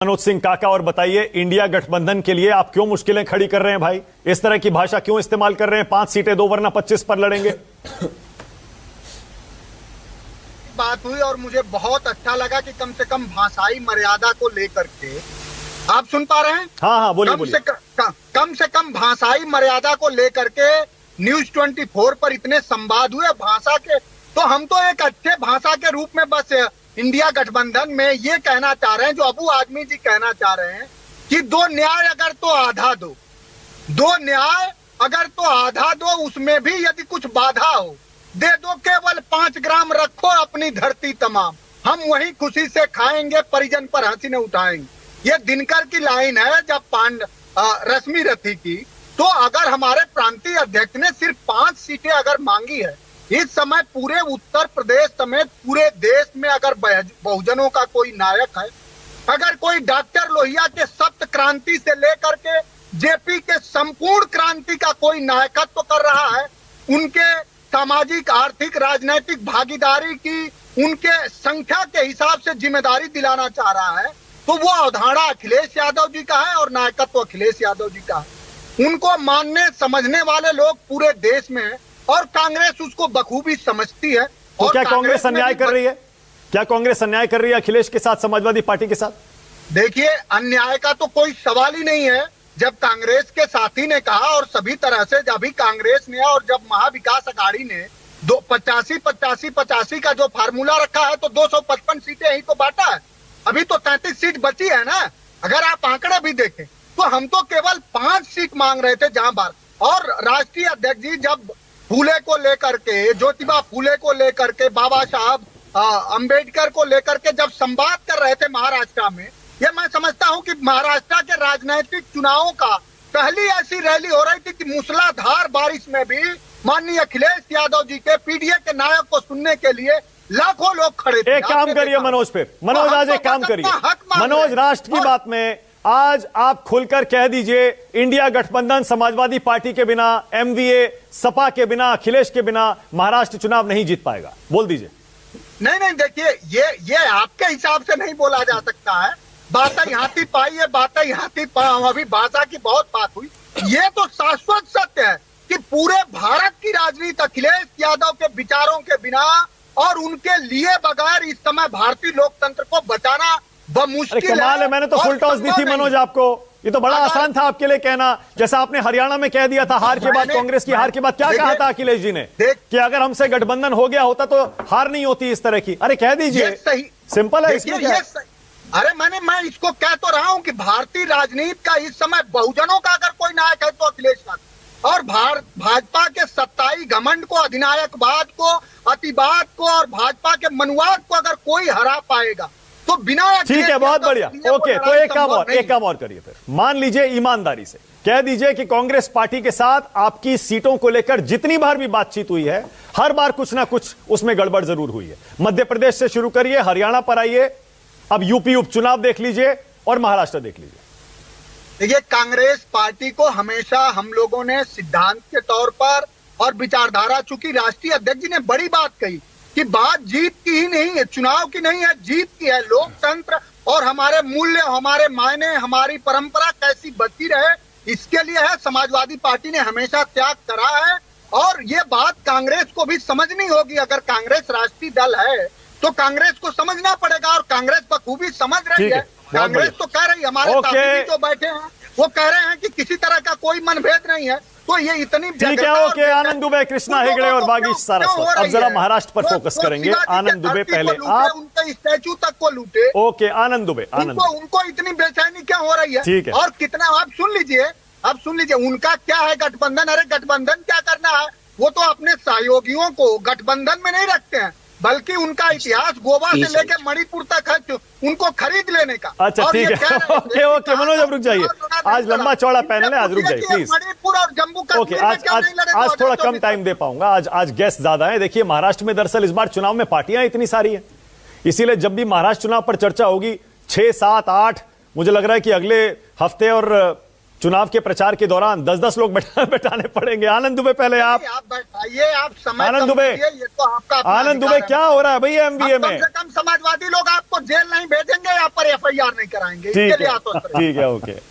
मनोज सिंह काका, और बताइए इंडिया गठबंधन के लिए आप क्यों मुश्किलें खड़ी कर रहे हैं भाई? इस तरह की भाषा क्यों इस्तेमाल कर रहे हैं? 5 सीटें दो वरना 25 पर लड़ेंगे। बात हुई और मुझे बहुत अच्छा लगा कि कम से कम भाषाई मर्यादा को लेकर के आप सुन पा रहे हैं। हाँ बोलिए बोलिए। कम से कम भाषाई मर्यादा को लेकर के न्यूज 24 पर इतने संवाद हुए भाषा के, तो हम तो एक अच्छे भाषा के रूप में बस इंडिया गठबंधन में ये कहना चाह रहे हैं, जो अबू आदमी जी कहना चाह रहे हैं कि दो न्याय अगर तो आधा दो, दो न्याय अगर तो आधा दो, उसमें भी यदि कुछ बाधा हो दे दो, केवल 5 ग्राम रखो अपनी धरती तमाम, हम वही खुशी से खाएंगे, परिजन पर हंसी न उठाएंगे। ये दिनकर की लाइन है जब रश्मि रथी की। तो अगर हमारे प्रांतीय अध्यक्ष ने सिर्फ 5 सीटें अगर मांगी है, इस समय पूरे उत्तर प्रदेश समेत पूरे देश में अगर बहुजनों का कोई नायक है, अगर कोई डॉक्टर लोहिया के सप्त क्रांति से लेकर के जेपी के संपूर्ण क्रांति का कोई नायकत्व कर रहा है, उनके सामाजिक आर्थिक राजनीतिक भागीदारी की उनके संख्या के हिसाब से जिम्मेदारी दिलाना चाह रहा है, तो वो अवधारणा अखिलेश यादव जी का है और नायकत्व अखिलेश यादव जी का है। उनको मानने समझने वाले लोग पूरे देश में हैं और कांग्रेस उसको बखूबी समझती है। तो क्या कांग्रेस अन्याय कर रही है? क्या कांग्रेस अन्याय कर रही है अखिलेश के साथ, समाजवादी पार्टी के साथ? देखिए, अन्याय का तो कोई सवाल ही नहीं है। जब कांग्रेस के साथी ने कहा और सभी तरह से अभी कांग्रेस ने और जब महाविकास अघाड़ी ने 85-85-85 का जो फार्मूला रखा है, तो 255 सीटें ही तो बांटा है। अभी तो 33 सीट बची है ना। अगर आप आंकड़े भी देखें तो हम तो केवल 5 सीट मांग रहे थे जहां बार। और राष्ट्रीय अध्यक्ष जी जब फूले को लेकर के, ज्योतिबा फूले को लेकर के, बाबा साहब अंबेडकर को लेकर के जब संवाद कर रहे थे महाराष्ट्र में, ये मैं समझता हूं कि महाराष्ट्र के राजनीतिक चुनावों का पहली ऐसी रैली हो रही थी कि मूसलाधार बारिश में भी माननीय अखिलेश यादव जी के पीडीए के नायक को सुनने के लिए लाखों लोग खड़े थे। एक काम करिए मनोज, फिर मनोज आज एक काम करिए मनोज, राष्ट्र की बात में आज आप खुलकर कह दीजिए इंडिया गठबंधन समाजवादी पार्टी के बिना, एमवीए सपा के बिना, अखिलेश के बिना महाराष्ट्र चुनाव नहीं जीत पाएगा। बोल दीजिए। नहीं, देखिए ये आपके हिसाब से नहीं बोला जा सकता है। बातें यहाँ थी पाई है, बातें यहाँ थी अभी भाषा की बहुत बात हुई। ये तो शाश्वत सत्य है कि पूरे भारत की राजनीति अखिलेश यादव के विचारों के बिना और उनके लिए बगैर इस समय भारतीय लोकतंत्र को बचाना मुश्किल कमाल है। मैंने तो फुल टॉस दी थी मनोज आपको। ये तो बड़ा आसान था आपके लिए कहना, जैसा आपने हरियाणा में कह दिया था हार के बाद, कांग्रेस की हार के बाद क्या कहा था अखिलेश जी ने कि अगर हमसे गठबंधन हो गया होता तो हार नहीं होती इस तरह की। अरे कह दीजिए, सिंपल है इसमें क्या? अरे मैं इसको कह तो रहा हूं कि भारतीय राजनीति का इस समय बहुजनों का अगर कोई नायक है तो अखिलेश यादव। और भाजपा के सत्ताई घमंड को, अधिनायकवाद को, अतिवाद को और भाजपा के मनुवाद को अगर कोई हरा पाएगा तो बिना। ठीक है, बहुत बढ़िया। ओके, तो एक काम और करिए फिर। मान लीजिए ईमानदारी से कह दीजिए कि कांग्रेस पार्टी के साथ आपकी सीटों को लेकर जितनी बार भी बातचीत हुई है, हर बार कुछ ना कुछ उसमें गड़बड़ जरूर हुई है। मध्य प्रदेश से शुरू करिए, हरियाणा पर आइए, अब यूपी उपचुनाव देख लीजिए और महाराष्ट्र देख लीजिए। देखिए, कांग्रेस पार्टी को हमेशा हम लोगों ने सिद्धांत के तौर पर और विचारधारा, चूंकि राष्ट्रीय अध्यक्ष जी ने बड़ी बात कही कि बात जीत की ही नहीं है, चुनाव की नहीं है, जीत की है। लोकतंत्र और हमारे मूल्य, हमारे मायने, हमारी परंपरा कैसी बची रहे, इसके लिए है। समाजवादी पार्टी ने हमेशा त्याग करा है और ये बात कांग्रेस को भी समझनी होगी। अगर कांग्रेस राष्ट्रीय दल है तो कांग्रेस को समझना पड़ेगा और कांग्रेस बखूबी समझ रही है। कांग्रेस तो कह रही है, हमारे साथी जो बैठे हैं वो कह रहे हैं कि किसी तरह का कोई मनभेद नहीं है। तो ये इतनी ठीक है। ओके, आनंद दुबे, कृष्णा हेगड़े और बागीश सारस्वत। अब जरा महाराष्ट्र पर फोकस करेंगे। आनंद दुबे पहले आप उनके स्टैचू तक को लूटे। ओके, आनंद दुबे, उनको इतनी बेचैनी क्या हो रही है? ठीक है। और कितना आप सुन लीजिए उनका क्या है गठबंधन। अरे गठबंधन क्या करना है, वो तो अपने सहयोगियों को गठबंधन में नहीं रखते हैं, बल्कि उनका इतिहास गोवा से लेकर मणिपुर तक है उनको खरीद लेने का। अच्छा, ठीक है। ओके मनोज, अब रुक जाइए। आज लंबा चौड़ा पैनल है, आज रुक जाइए प्लीज। मणिपुर और जम्मू कश्मीर आज थोड़ा कम टाइम दे पाऊंगा। आज गेस्ट ज्यादा है। देखिए, महाराष्ट्र में दरअसल इस बार चुनाव में पार्टियां इतनी सारी हैं, इसीलिए जब भी महाराष्ट्र चुनाव पर चर्चा होगी 6, 7, 8, मुझे लग रहा है कि अगले हफ्ते और चुनाव के प्रचार के दौरान 10-10 लोग बैठाने पड़ेंगे। आनंद दुबे पहले आप बैठाइए, आप समय आनंद कम दुबे, कीजिए, ये तो आपका अपना आनंद दुबे अधिकार है। क्या हो रहा है भैया एमवीए कम में? से कम समाजवादी लोग आपको जेल नहीं भेजेंगे, आप पर एफआईआर नहीं कराएंगे, ठीक इसके लिए है, आश्वस्त रहिए। ठीक है, ओके।